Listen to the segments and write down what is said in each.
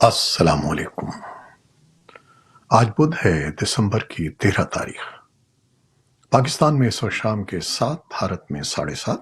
السلام علیکم۔ آج بدھ ہے، دسمبر کی 13 تاریخ۔ پاکستان میں اس وقت شام کے 7، بھارت میں 7:30،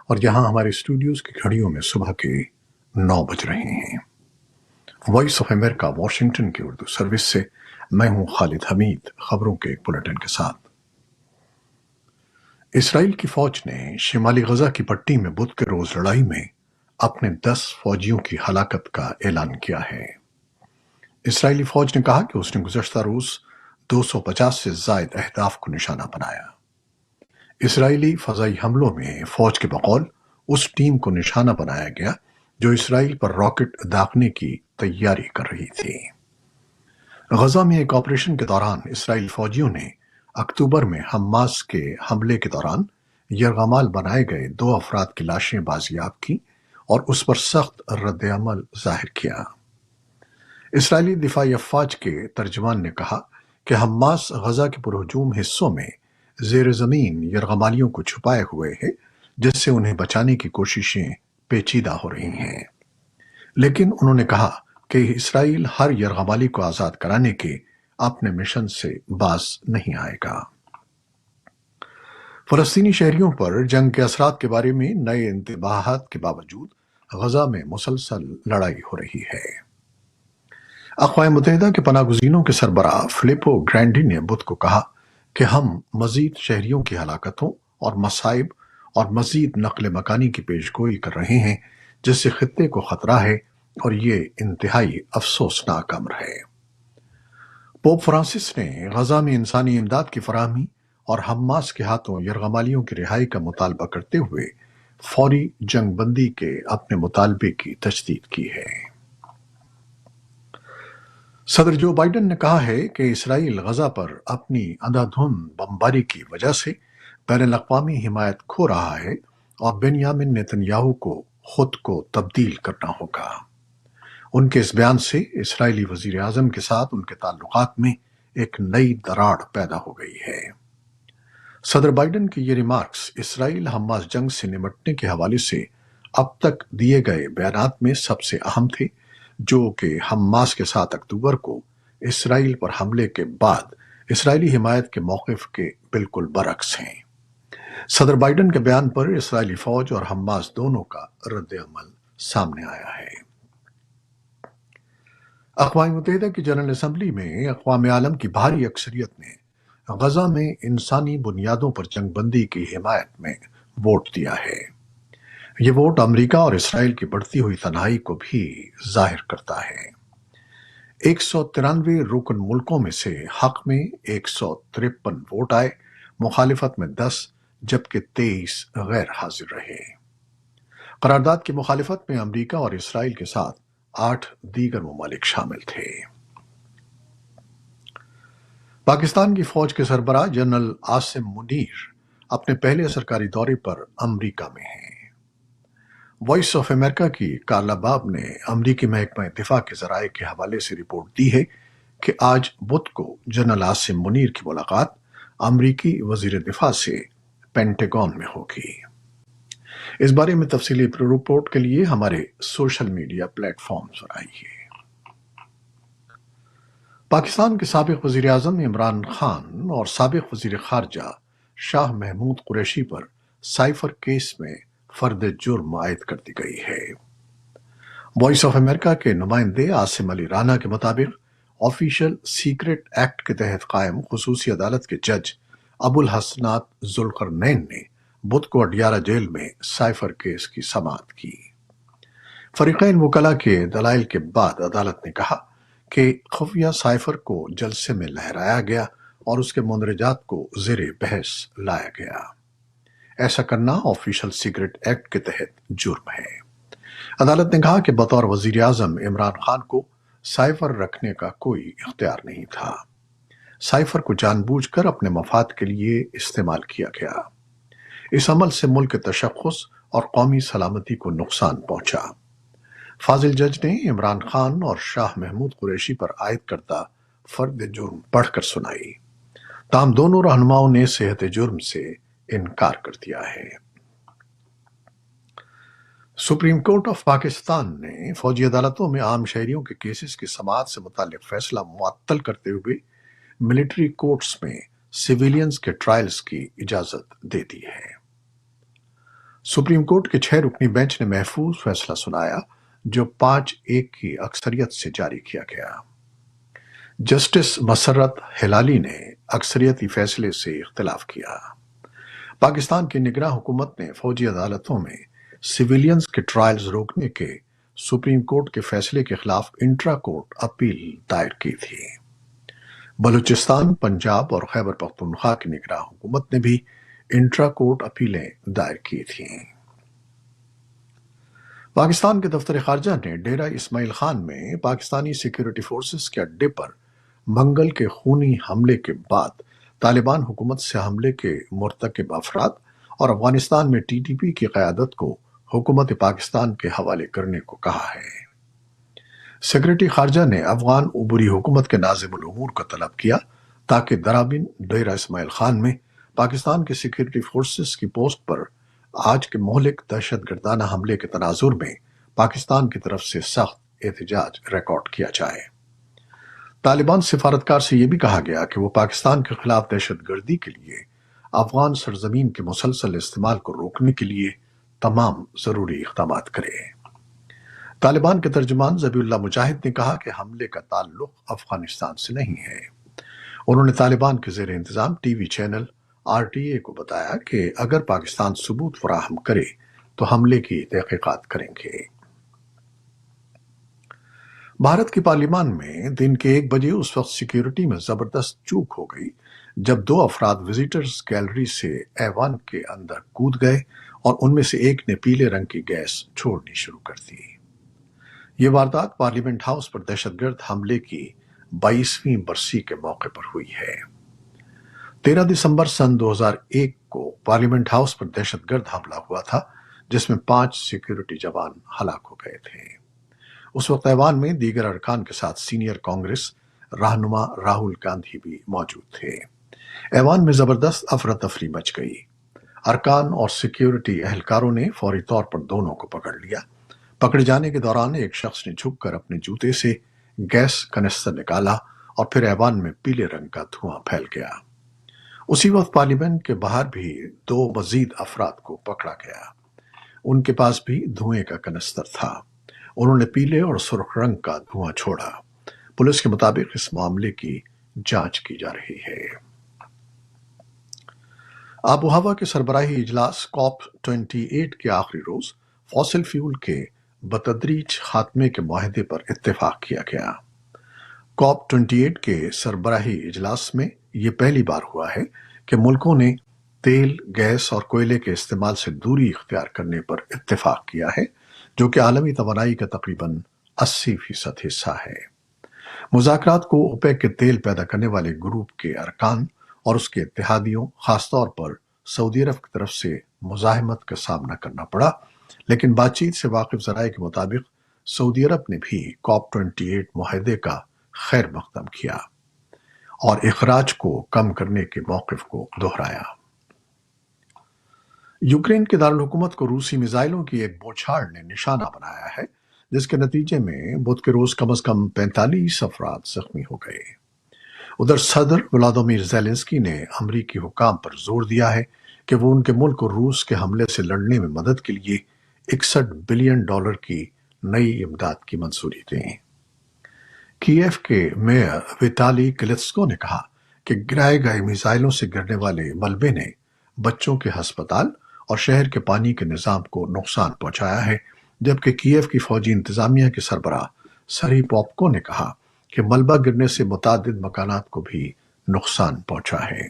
اور یہاں ہمارے اسٹوڈیوز کی گھڑیوں میں صبح کے 9 بج رہے ہیں۔ وائس آف امریکہ واشنگٹن کی اردو سروس سے میں ہوں خالد حمید، خبروں کے ایک بلیٹن کے ساتھ۔ اسرائیل کی فوج نے شمالی غزہ کی پٹی میں بدھ کے روز لڑائی میں اپنے 10 فوجیوں کی ہلاکت کا اعلان کیا ہے۔ اسرائیلی فوج نے کہا کہ اس نے گزشتہ روز 250 سے زائد اہداف کو نشانہ بنایا۔ اسرائیلی فضائی حملوں میں فوج کے بقول اس ٹیم کو نشانہ بنایا گیا جو اسرائیل پر راکٹ داغنے کی تیاری کر رہی تھی۔ غزہ میں ایک آپریشن کے دوران اسرائیلی فوجیوں نے اکتوبر میں حماس کے حملے کے دوران یرغمال بنائے گئے 2 افراد کی لاشیں بازیاب کی اور اس پر سخت رد عمل ظاہر کیا۔ اسرائیلی دفاعی افواج کے ترجمان نے کہا کہ حماس غزہ کے پرہجوم حصوں میں زیر زمین یرغمالیوں کو چھپائے ہوئے ہے، جس سے انہیں بچانے کی کوششیں پیچیدہ ہو رہی ہیں، لیکن انہوں نے کہا کہ اسرائیل ہر یرغمالی کو آزاد کرانے کے اپنے مشن سے باز نہیں آئے گا۔ فلسطینی شہریوں پر جنگ کے اثرات کے بارے میں نئے انتباہات کے باوجود غزہ میں مسلسل لڑائی ہو رہی ہے۔ اقوام متحدہ کے پناہ گزینوں کے سربراہ فلپو گرینڈی نے بدھ کو کہا کہ ہم مزید شہریوں کی ہلاکتوں اور مصائب اور مزید نقل مکانی کی پیشگوئی کر رہے ہیں، جس سے خطے کو خطرہ ہے اور یہ انتہائی افسوسناک امر ہے۔ پوپ فرانسس نے غزہ میں انسانی امداد کی فراہمی اور حماس کے ہاتھوں یرغمالیوں کی رہائی کا مطالبہ کرتے ہوئے فوری جنگ بندی کے اپنے مطالبے کی تجدید کی ہے۔ صدر جو بائیڈن نے کہا ہے کہ اسرائیل غزہ پر اپنی اندھا دھند بمباری کی وجہ سے بین الاقوامی حمایت کھو رہا ہے اور بنیامن نیتن یاہو کو خود کو تبدیل کرنا ہوگا۔ ان کے اس بیان سے اسرائیلی وزیر اعظم کے ساتھ ان کے تعلقات میں ایک نئی دراڑ پیدا ہو گئی ہے۔ صدر بائیڈن کی یہ ریمارکس اسرائیل حماس جنگ سے نمٹنے کے حوالے سے اب تک دیے گئے بیانات میں سب سے اہم تھے، جو کہ حماس کے 7 اکتوبر کو اسرائیل پر حملے کے بعد اسرائیلی حمایت کے موقف کے بالکل برعکس ہیں۔ صدر بائیڈن کے بیان پر اسرائیلی فوج اور حماس دونوں کا رد عمل سامنے آیا ہے۔ اقوام متحدہ کی جنرل اسمبلی میں اقوام عالم کی بھاری اکثریت نے غزہ میں انسانی بنیادوں پر جنگ بندی کی حمایت میں ووٹ دیا ہے۔ یہ ووٹ امریکہ اور اسرائیل کی بڑھتی ہوئی تنہائی کو بھی ظاہر کرتا ہے۔ 193 رکن ملکوں میں سے حق میں 153 ووٹ آئے، مخالفت میں 10 جبکہ 23 غیر حاضر رہے۔ قرارداد کی مخالفت میں امریکہ اور اسرائیل کے ساتھ 8 دیگر ممالک شامل تھے۔ پاکستان کی فوج کے سربراہ جنرل عاصم منیر اپنے پہلے سرکاری دورے پر امریکہ میں ہیں۔ وائس آف امریکہ کی کارلا باب نے امریکی محکمہ دفاع کے ذرائع کے حوالے سے رپورٹ دی ہے کہ آج بدھ کو جنرل عاصم منیر کی ملاقات امریکی وزیر دفاع سے پینٹاگون میں ہوگی۔ اس بارے میں تفصیلی رپورٹ کے لیے ہمارے سوشل میڈیا پلیٹ فارمز پر آئیے۔ پاکستان کے سابق وزیر اعظم عمران خان اور سابق وزیر خارجہ شاہ محمود قریشی پر سائفر کیس میں فرد جرم عائد کر دی گئی ہے۔ وائس آف امریکہ کے نمائندے عاصم علی رانا کے مطابق آفیشل سیکرٹ ایکٹ کے تحت قائم خصوصی عدالت کے جج ابو الحسنات ذوالقرنین نے بدھ کو اڈیالہ جیل میں سائفر کیس کی سماعت کی۔ فریقین وکلاء کے دلائل کے بعد عدالت نے کہا کہ خفیہ سائفر کو جلسے میں لہرایا گیا اور اس کے مندرجات کو زیر بحث لایا گیا۔ ایسا کرنا آفیشل سیکرٹ ایکٹ کے تحت جرم ہے۔ عدالت نے کہا کہ بطور وزیر اعظم عمران خان کو سائفر رکھنے کا کوئی اختیار نہیں تھا۔ سائفر کو جان بوجھ کر اپنے مفاد کے لیے استعمال کیا گیا۔ اس عمل سے ملک کے تشخص اور قومی سلامتی کو نقصان پہنچا۔ فاضل جج نے عمران خان اور شاہ محمود قریشی پر عائد کردہ فرد جرم پڑھ کر سنائی، تاہم دونوں رہنماؤں نے صحت جرم سے انکار کر دیا ہے۔ सुप्रीम कोर्ट ऑफ पाकिस्तान ने फौजी अदालतों में आम शहरियों के केसेस की समाअत से मुताल्लिक फैसला मुअत्तल करते हुए मिलिट्री कोर्ट्स में सिविलियंस के ट्रायल्स की इजाजत दे दी है। सुप्रीम कोर्ट के 6 रुकनी बेंच ने महफूज फैसला सुनाया जो 5-1 की अक्सरियत से जारी किया गया। जस्टिस मसर्रत हिलाली ने अक्सरियती फैसले से इख्तिलाफ किया। पाकिस्तान की निगरान हुकूमत ने फौजी अदालतों में सिविलियंस के ट्रायल्स रोकने के सुप्रीम कोर्ट के फैसले के खिलाफ इंट्रा कोर्ट अपील दायर की थी। बलूचिस्तान, पंजाब और खैबर पख्तूनख्वा की निगरान हुकूमत ने भी इंट्रा कोर्ट अपीलें दायर की थीं। पाकिस्तान के दफ्तर खारजा ने डेरा इस्माइल खान में पाकिस्तानी सिक्योरिटी फोर्सेस के अड्डे पर मंगल के खूनी हमले के बाद तालिबान हुकूमत से हमले के मुर्तकिब अफराद और अफगानिस्तान में टीटीपी की क़यादत को हुकूमत पाकिस्तान के हवाले करने को कहा है। सेक्रेटरी खारजा ने अफगान उबरी हुकूमत के नाज़िमुल उमूर को तलब किया ताकि दराबिन डेरा इस्माइल खान में पाकिस्तान के सिक्योरिटी फोर्सेस की पोस्ट पर आज के मोहलिक दहशतगर्दाना हमले के तनाजुर में पाकिस्तान की तरफ से सख्त एहतजाज रिकॉर्ड किया जाए। तालिबान सिफारतकार से यह भी कहा गया कि वो पाकिस्तान के खिलाफ दहशतगर्दी के लिए अफगान सरजमीन के मुसलसल इस्तेमाल को रोकने के लिए तमाम जरूरी इक़दाम करे। तालिबान के तर्जुमान ज़बीउल्लाह मुजाहिद ने कहा कि हमले का ताल्लुक अफगानिस्तान से नहीं है। उन्होंने तालिबान के ज़ेर इंतजाम टीवी चैनल RTA को बताया कि अगर पाकिस्तान सबूत फराहम करे तो हमले की तहकीकात करेंगे। भारत की पार्लियामान में दिन के 1 बजे उस वक्त सिक्योरिटी में जबरदस्त चूक हो गई जब 2 अफराद विजिटर्स गैलरी से ऐवान के अंदर कूद गए और उनमें से एक ने पीले रंग की गैस छोड़नी शुरू कर दी। ये वारदात पार्लियामेंट हाउस पर दहशतगर्द हमले की 22वीं बरसी के मौके पर हुई है। 13 दिसंबर सन 2001 को पार्लियामेंट हाउस पर दहशतगर्द हमला हुआ था जिसमें 5 सिक्योरिटी जवान हलाक हो गए थे। उस वक्त ऐवान में दीगर अरकान के साथ सीनियर कांग्रेस रहनुमा राहुल गांधी भी मौजूद थे। ऐवान में जबरदस्त अफरा तफरी मच गई। अरकान और सिक्योरिटी एहलकारों ने फौरी तौर पर दोनों को पकड़ लिया। पकड़े जाने के दौरान एक शख्स ने झुककर अपने जूते से गैस कनिस्टर निकाला और फिर ऐवान में पीले रंग का धुआं फैल गया। उसी वक्त पार्लियामेंट के बाहर भी 2 मजीद अफराद को पकड़ा गया। उनके पास भी धुएं का कनिस्तर था। उन्होंने पीले और सुर्ख रंग का धुआं छोड़ा। पुलिस के मुताबिक इस मामले की जांच की जा रही है। आबो हवा के सरबराही इजलास COP28 के आखिरी रोज फॉसिल फ्यूल के बतदरीज खात्मे के मुआहदे पर इत्तेफाक किया गया। COP28 के सरबराही इजलास में यह पहली बार हुआ है कि मुल्कों ने तेल, गैस और कोयले के इस्तेमाल से दूरी इख्तियार करने पर इत्तेफाक किया है जो कि आलमी तवानाई का तकरीबन 80% हिस्सा है। मुज़ाकरात को ओपेक के तेल पैदा करने वाले ग्रुप के अरकान और उसके इत्तेहादियों खासतौर पर सऊदी अरब की तरफ से मुज़ाहमत का सामना करना पड़ा, लेकिन बातचीत से वाकिफ ज़राए के मुताबिक सऊदी अरब ने भी COP28 मुआहदे का खैर मकदम किया और इखराज को कम करने के मौक़िफ़ को दोहराया। यूक्रेन के दारुल हुकूमत को रूसी मिसाइलों की एक बौछार ने निशाना बनाया है जिसके नतीजे में बुध के रोज कम से कम 45 अफराद जख्मी हो गए। उधर सदर व्लादिमीर ज़ेलेंस्की ने अमरीकी हुकाम पर जोर दिया है कि वो उनके मुल्क को रूस के हमले से लड़ने में मदद के लिए $61 बिलियन की नई इमदाद की मंजूरी दें। कीव के मेयर विटाली क्लित्स्को ने कहा कि गिराए गए मिसाइलों से गिरने वाले मलबे ने बच्चों के अस्पताल और शहर के पानी के निज़ाम को नुकसान पहुंचाया है, जबकि कीव की फौजी इंतजामिया के सरबराह सरी पॉप्को ने कहा कि मलबा गिरने से मुतादिद मकानात को भी नुकसान पहुंचा है।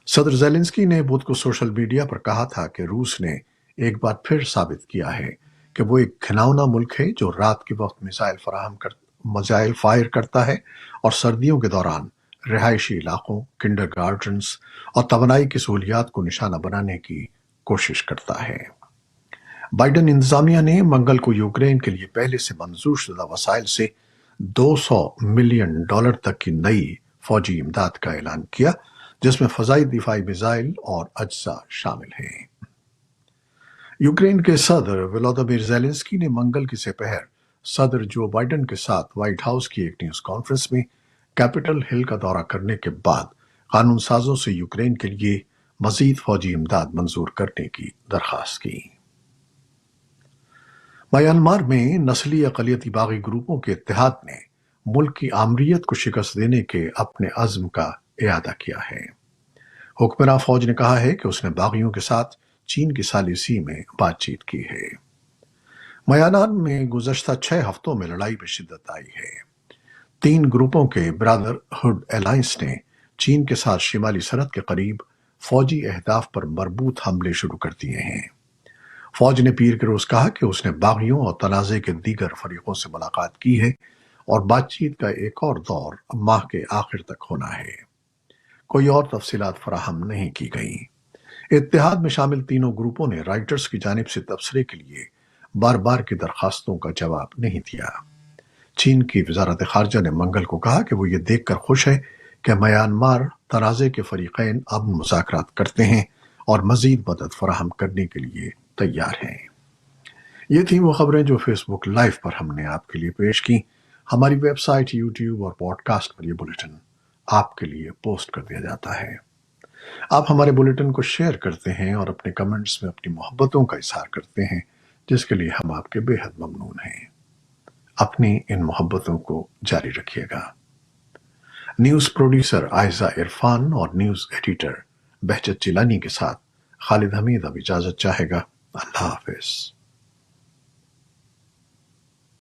सदर ज़ेलेंस्की ने बुध को सोशल मीडिया पर कहा था कि रूस ने एक बार फिर साबित किया है कि वो एक घिनौना मुल्क है जो रात के वक्त मिसाइल फायर करता है और सर्दियों के दौरान रिहायशी इलाकों, किंडरगार्टन्स और तवानाई की सहूलियात को निशाना बनाने की कोशिश करता है। बाइडन इंतजामिया ने मंगल को यूक्रेन के लिए पहले से मंजूर शुदा वसाइल से $200 मिलियन तक की नई फौजी इमदाद का ऐलान किया, जिसमें फजाई दिफाई मिसाइल और अज्जा शामिल हैं। यूक्रेन के सदर वोलोदिमीर ज़ेलेंस्की ने मंगल की दोपहर सदर जो बाइडेन के साथ व्हाइट हाउस की एक न्यूज कॉन्फ्रेंस में कैपिटल हिल का दौरा करने के बाद कानून साजों से यूक्रेन के लिए मजीद फौजी इमदाद मंजूर करने की दरखास्त की। म्यांमार में नस्ली अक़लियती बागी ग्रुपों के इत्तेहाद ने मुल्क की आमरीत को शिकस्त देने के अपने अज़्म का इरादा किया है। हुक्मरान फौज ने कहा है कि उसने बागियों के साथ चीन की सालिसी में बातचीत की है। म्यांमार में गुज़श्ता 6 हफ्तों में लड़ाई में शिद्दत आई है। 3 ग्रुपों के ब्रदरहुड अलायंस ने चीन के साथ शिमाली सरहद के करीब फौजी अहदाफ पर मरबूत हमले शुरू कर दिए हैं। फौज ने पीर के रोज कहा कि उसने बागियों और तनाज़े के दीगर फरीकों से मुलाकात की है और बातचीत का एक और दौर माह के आखिर तक होना है। कोई और तफसीलात फराहम नहीं की गई। इत्तेहाद में शामिल तीनों ग्रुपों ने राइटर्स की जानिब से तबसरे के लिए बार बार की दरखास्तों का जवाब नहीं दिया। चीन की वजारत खारजा ने मंगल को कहा कि वो ये देखकर खुश है कि म्यांमार तनाज़े के फरीकैन अब मुज़ाकरात करते हैं और मजीद मदद फराहम करने के लिए तैयार हैं। ये थी वो खबरें जो फेसबुक लाइव पर हमने आपके लिए पेश की। हमारी वेबसाइट, यूट्यूब और पॉडकास्ट पर यह बुलेटिन आपके लिए पोस्ट कर दिया जाता है। आप हमारे बुलेटिन को शेयर करते हैं और अपने कमेंट्स में अपनी मोहब्बतों का इजहार करते हैं, जिसके लिए हम आपके बेहद ममनून हैं। अपनी इन मोहब्बतों को जारी रखिएगा। न्यूज़ प्रोड्यूसर आयजा इरफान और न्यूज़ एडिटर बहजत जिलानी के साथ खालिद हमीद अब इजाजत चाहेगा। अल्लाह हाफिज।